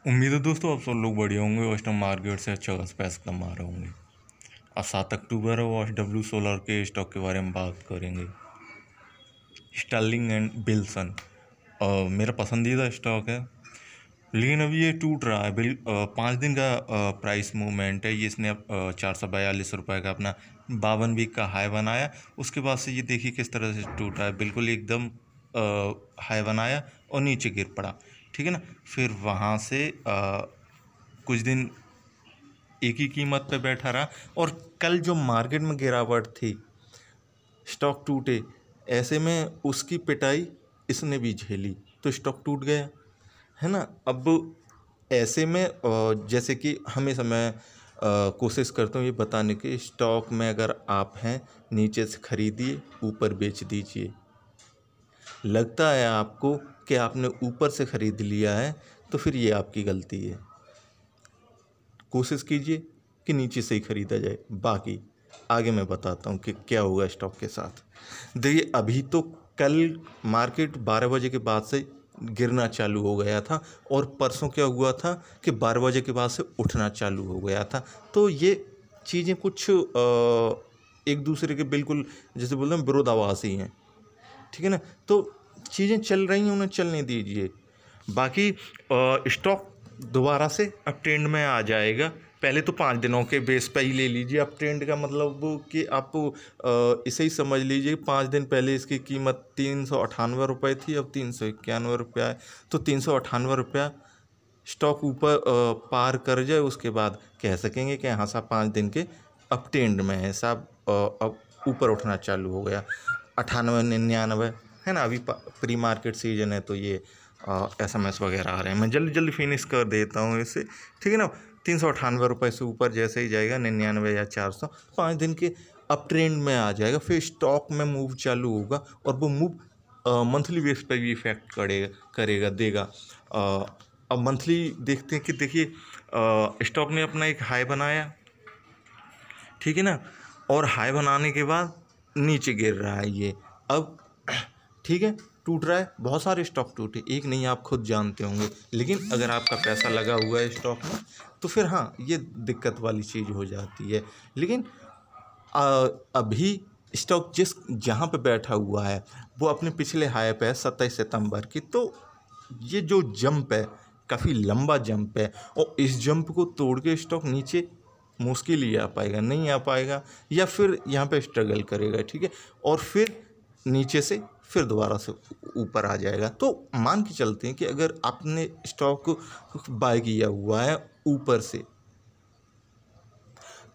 उम्मीद है दोस्तों आप सब लोग बढ़िया होंगे और स्टॉक मार्केट से अच्छा खासा पैसा कमा रहे होंगे। आज 7 अक्टूबर है और डब्ल्यू सोलर के स्टॉक के बारे में बात करेंगे। स्टर्लिंग एंड विल्सन मेरा पसंदीदा स्टॉक है, लेकिन अभी ये टूट रहा है। 5 दिन का प्राइस मूवमेंट है। ये इसने 442 रुपये का अपना 52 वीक का हाई बनाया। उसके बाद से ये देखिए किस तरह से टूटा है, बिल्कुल एकदम हाई बनाया और नीचे गिर पड़ा, ठीक है ना। फिर वहाँ से कुछ दिन एक ही कीमत पे बैठा रहा और कल जो मार्केट में गिरावट थी, स्टॉक टूटे, ऐसे में उसकी पिटाई इसने भी झेली तो स्टॉक टूट गया, है ना। अब ऐसे में जैसे कि हमेशा मैं कोशिश करता हूँ ये बताने की, स्टॉक में अगर आप हैं नीचे से खरीदिए, ऊपर बेच दीजिए। लगता है आपको कि आपने ऊपर से ख़रीद लिया है तो फिर ये आपकी गलती है। कोशिश कीजिए कि नीचे से ही ख़रीदा जाए। बाकी आगे मैं बताता हूँ कि क्या होगा स्टॉक के साथ। देखिए, अभी तो कल मार्केट 12 बजे के बाद से गिरना चालू हो गया था और परसों क्या हुआ था कि 12 बजे के बाद से उठना चालू हो गया था। तो ये चीज़ें कुछ एक दूसरे के बिल्कुल जैसे बोलते हैं विरोधाभासी हैं, ठीक है ना। तो चीज़ें चल रही हैं, उन्हें चलने दीजिए। बाकी स्टॉक दोबारा से अप ट्रेंड में आ जाएगा। पहले तो 5 दिनों के बेस पे ही ले लीजिए। अप ट्रेंड का मतलब कि आप इसे ही समझ लीजिए, 5 दिन पहले इसकी कीमत 398 रुपये थी, अब 391 रुपया है। तो 398 रुपया स्टॉक ऊपर पार कर जाए, उसके बाद कह सकेंगे कि हाँ साहब 5 दिन के अप ट्रेंड में है साहब, अब ऊपर उठना चालू हो गया। 98, 99 है ना। अभी प्री मार्केट सीजन है तो ये SMS वगैरह आ रहे हैं। मैं जल्दी जल्दी फिनिश कर देता हूँ इसे, ठीक है ना। 398 रुपये से ऊपर जैसे ही जाएगा 99 या 400, 5 दिन के अप ट्रेंड में आ जाएगा। फिर स्टॉक में मूव चालू होगा और वो मूव मंथली बेस पे भी इफेक्ट करेगा देगा। अब मंथली देखते हैं कि देखिए स्टॉक ने अपना एक हाई बनाया, ठीक है ना, और हाई बनाने के बाद नीचे गिर रहा है ये। अब ठीक है, टूट रहा है, बहुत सारे स्टॉक टूटे, एक नहीं, आप खुद जानते होंगे। लेकिन अगर आपका पैसा लगा हुआ है स्टॉक में तो फिर हाँ ये दिक्कत वाली चीज़ हो जाती है। लेकिन अभी स्टॉक जहाँ पे बैठा हुआ है वो अपने पिछले हाई पे है 27 सितंबर की। तो ये जो जंप है काफ़ी लंबा जंप है और इस जंप को तोड़ के स्टॉक नीचे मुश्किल ही आ पाएगा, नहीं आ पाएगा, या फिर यहाँ पे स्ट्रगल करेगा, ठीक है। और फिर नीचे से फिर दोबारा से ऊपर आ जाएगा। तो मान के चलते हैं कि अगर आपने स्टॉक बाय किया हुआ है ऊपर से,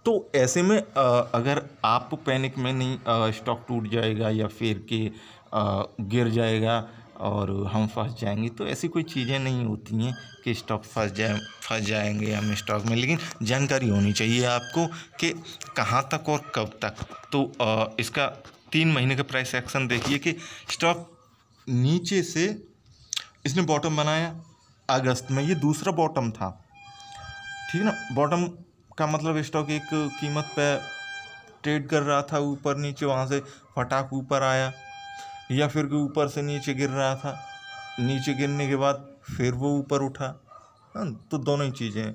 तो ऐसे में अगर आप पैनिक में नहीं स्टॉक टूट जाएगा या फिर कि गिर जाएगा और हम फंस जाएंगे, तो ऐसी कोई चीज़ें नहीं होती हैं कि स्टॉक फंस जाएंगे हम स्टॉक में। लेकिन जानकारी होनी चाहिए आपको कि कहाँ तक और कब तक। तो इसका 3 महीने का प्राइस एक्शन देखिए कि स्टॉक नीचे से इसने बॉटम बनाया अगस्त में, ये दूसरा बॉटम था, ठीक है ना। बॉटम का मतलब स्टॉक एक कीमत पे ट्रेड कर रहा था ऊपर नीचे, वहाँ से फटाक ऊपर आया, या फिर कि ऊपर से नीचे गिर रहा था, नीचे गिरने के बाद फिर वो ऊपर उठा, हाँ। तो दोनों ही चीज़ें हैं,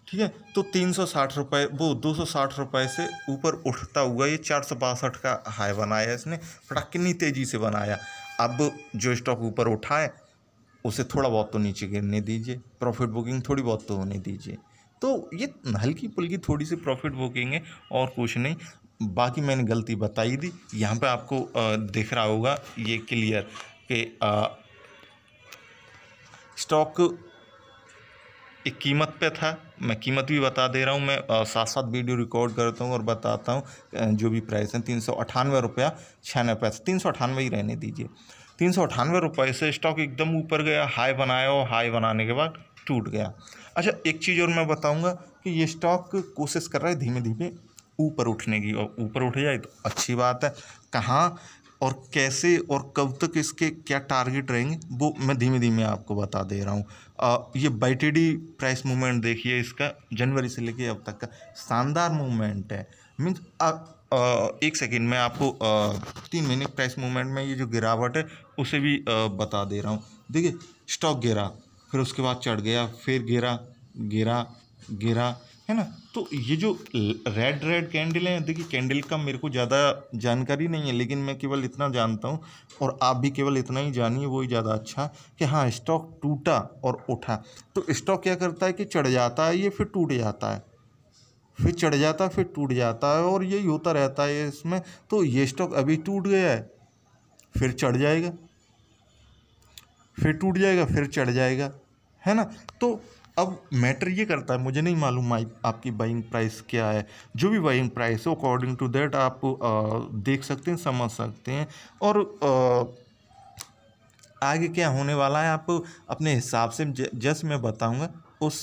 ठीक है। तो 360 रुपये, वो 260 रुपये से ऊपर उठता हुआ ये 462 का हाई बनाया इसने, फटाक कितनी तेज़ी से बनाया। अब जो स्टॉक ऊपर उठा है उसे थोड़ा बहुत तो नीचे गिरने दीजिए, प्रॉफिट बुकिंग थोड़ी बहुत तो होने दीजिए। तो ये हल्की फुल्की थोड़ी सी प्रॉफिट बुकिंग है और कुछ नहीं। बाकी मैंने गलती बताई दी, यहाँ पे आपको दिख रहा होगा ये क्लियर कि स्टॉक एक कीमत पे था। मैं कीमत भी बता दे रहा हूँ, मैं साथ साथ वीडियो रिकॉर्ड करता हूँ और बताता हूँ जो भी प्राइस है। 398 रुपया 96 पैसे, 398 ही रहने दीजिए। 398 रुपये से स्टॉक एकदम ऊपर गया, हाई बनाया और हाई बनाने के बाद टूट गया। अच्छा, एक चीज़ और मैं बताऊँगा कि ये स्टॉक कोशिश कर रहा है धीमे धीमे ऊपर उठने की, और ऊपर उठ जाए तो अच्छी बात है। कहाँ और कैसे और कब तक इसके क्या टारगेट रहेंगे वो मैं धीमे धीमे आपको बता दे रहा हूँ। ये BYTD प्राइस मूवमेंट देखिए, इसका जनवरी से लेके अब तक का शानदार मूवमेंट है। मीन्स एक सेकेंड में आपको 3 महीने प्राइस मूवमेंट में ये जो गिरावट है उसे भी बता दे रहा हूँ। देखिए, स्टॉक गिरा, फिर उसके बाद चढ़ गया, फिर गिरा गिरा गिरा, है ना। तो ये जो रेड रेड कैंडल है, देखिए कैंडल का मेरे को ज़्यादा जानकारी नहीं है, लेकिन मैं केवल इतना जानता हूँ और आप भी केवल इतना ही जानिए, वही ज़्यादा अच्छा, कि हाँ स्टॉक टूटा और उठा। तो स्टॉक क्या करता है कि चढ़ जाता है, ये फिर टूट जाता है, फिर चढ़ जाता है, फिर टूट जाता है, और यही होता रहता है इसमें। तो ये स्टॉक अभी टूट गया है, फिर चढ़ जाएगा, फिर टूट जाएगा, फिर चढ़ जाएगा, है ना। तो अब मैटर ये करता है, मुझे नहीं मालूम आपकी बाइंग प्राइस क्या है, जो भी बाइंग प्राइस हो अकॉर्डिंग टू दैट आप देख सकते हैं, समझ सकते हैं, और आगे क्या होने वाला है आप अपने हिसाब से, जैसे मैं बताऊंगा उस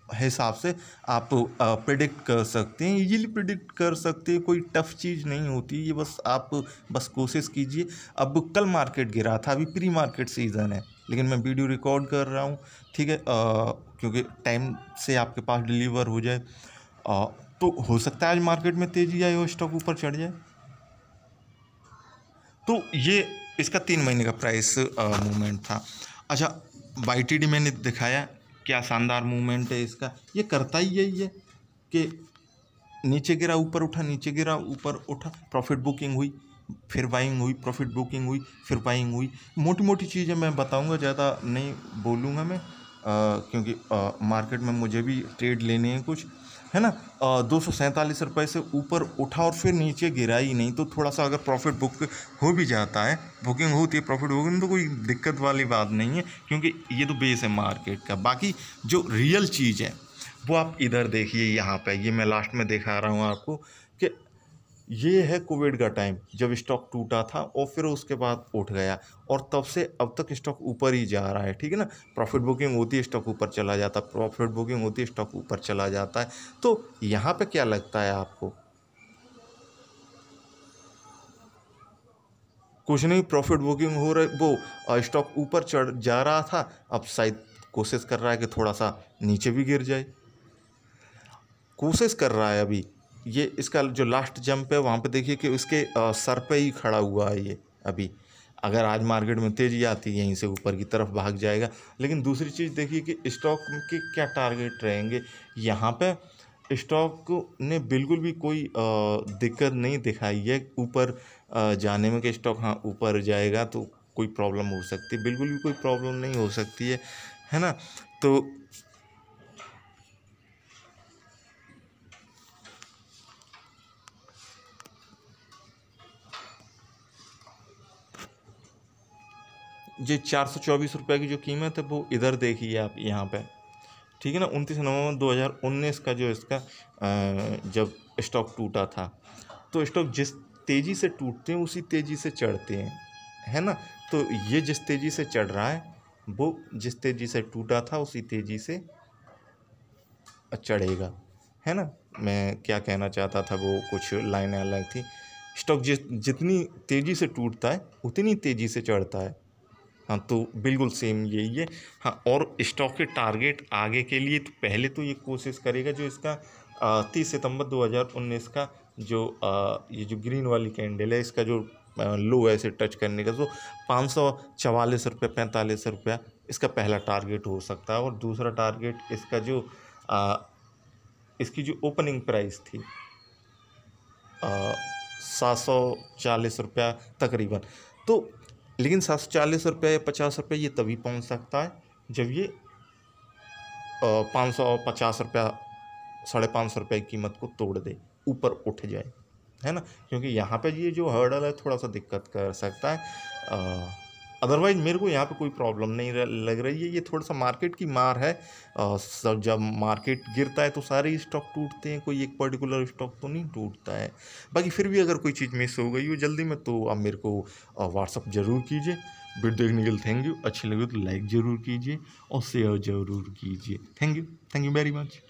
हिसाब से आप प्रिडिक्ट कर सकते हैं, इजीली प्रिडिक्ट कर सकते हैं। कोई टफ चीज़ नहीं होती ये, बस कोशिश कीजिए। अब कल मार्केट गिरा था, अभी प्री मार्केट सीज़न है, लेकिन मैं वीडियो रिकॉर्ड कर रहा हूँ, ठीक है, क्योंकि टाइम से आपके पास डिलीवर हो जाए। तो हो सकता है आज मार्केट में तेज़ी आए और स्टॉक ऊपर चढ़ जाए। तो ये इसका 3 महीने का प्राइस मूवमेंट था। अच्छा, YTD मैंने दिखाया, क्या शानदार मूवमेंट है इसका। ये करता ही यही है कि नीचे गिरा ऊपर उठा, नीचे गिरा ऊपर उठा, प्रॉफिट बुकिंग हुई, फिर बाइंग हुई, प्रॉफिट बुकिंग हुई, फिर बाइंग हुई। मोटी मोटी चीज़ें मैं बताऊंगा, ज़्यादा नहीं बोलूँगा मैं, क्योंकि मार्केट में मुझे भी ट्रेड लेने हैं कुछ, है ना। 247 रुपये से ऊपर उठा और फिर नीचे गिरा ही नहीं, तो थोड़ा सा अगर प्रॉफिट बुक हो भी जाता है, बुकिंग होती है प्रॉफिट बुकिंग, तो कोई दिक्कत वाली बात नहीं है, क्योंकि ये तो बेस है मार्केट का। बाकी जो रियल चीज़ है वो आप इधर देखिए, यहाँ पे ये मैं लास्ट में दिखा रहा हूँ आपको, कि ये है कोविड का टाइम जब स्टॉक टूटा था और फिर उसके बाद उठ गया, और तब से अब तक स्टॉक ऊपर ही जा रहा है, ठीक है ना। प्रॉफिट बुकिंग होती है, स्टॉक ऊपर चला जाता है, प्रॉफिट बुकिंग होती है, स्टॉक ऊपर चला जाता है। तो यहाँ पे क्या लगता है आपको? कुछ नहीं, प्रॉफिट बुकिंग हो रहा है, वो स्टॉक ऊपर चढ़ जा रहा था, अब शायद कोशिश कर रहा है कि थोड़ा सा नीचे भी गिर जाए, कोशिश कर रहा है। अभी ये इसका जो लास्ट जंप है वहाँ पे देखिए कि उसके सर पे ही खड़ा हुआ है ये अभी। अगर आज मार्केट में तेज़ी आती है, यहीं से ऊपर की तरफ भाग जाएगा। लेकिन दूसरी चीज़ देखिए कि स्टॉक के क्या टारगेट रहेंगे। यहाँ पे स्टॉक ने बिल्कुल भी कोई दिक्कत नहीं दिखाई है ऊपर जाने में, कि स्टॉक हाँ ऊपर जाएगा तो कोई प्रॉब्लम हो सकती है, बिल्कुल भी कोई प्रॉब्लम नहीं हो सकती है ना। तो ये 424 रुपये की जो कीमत है वो इधर देखिए आप यहाँ पे, ठीक है ना। 29 नवंबर 2019 का जो इसका जब स्टॉक टूटा था, तो स्टॉक जिस तेज़ी से टूटते हैं उसी तेज़ी से चढ़ते हैं, है ना। तो ये जिस तेज़ी से चढ़ रहा है, वो जिस तेज़ी से टूटा था उसी तेज़ी से चढ़ेगा, है ना। मैं क्या कहना चाहता था वो कुछ लाइनें अलग थी। स्टॉक जितनी तेज़ी से टूटता है उतनी तेज़ी से चढ़ता है। हाँ, तो बिल्कुल सेम यही है। हाँ, और स्टॉक के टारगेट आगे के लिए तो पहले तो ये कोशिश करेगा, जो इसका 30 सितंबर 2019 का जो ये जो ग्रीन वाली कैंडल है, इसका जो लो है इसे टच करने का, तो 544 रुपये 45 रुपया इसका पहला टारगेट हो सकता है। और दूसरा टारगेट इसका जो इसकी जो ओपनिंग प्राइस थी 740 रुपया तकरीबन, तो लेकिन 740 रुपये या 50 रुपये ये तभी पहुंच सकता है जब ये 550 रुपया 550 रुपये की कीमत को तोड़ दे, ऊपर उठ जाए, है ना। क्योंकि यहाँ पे ये जो हर्डल है थोड़ा सा दिक्कत कर सकता है, अदरवाइज मेरे को यहाँ पे कोई प्रॉब्लम नहीं लग रही है। ये थोड़ा सा मार्केट की मार है, सब जब मार्केट गिरता है तो सारे स्टॉक टूटते हैं, कोई एक पर्टिकुलर स्टॉक तो नहीं टूटता है। बाकी फिर भी अगर कोई चीज़ मिस हो गई हो जल्दी में, तो आप मेरे को व्हाट्सअप ज़रूर कीजिए। वीडियो देखने के लिए थैंक यू। अच्छी लगे तो लाइक ज़रूर कीजिए और शेयर ज़रूर कीजिए। Thank you very much.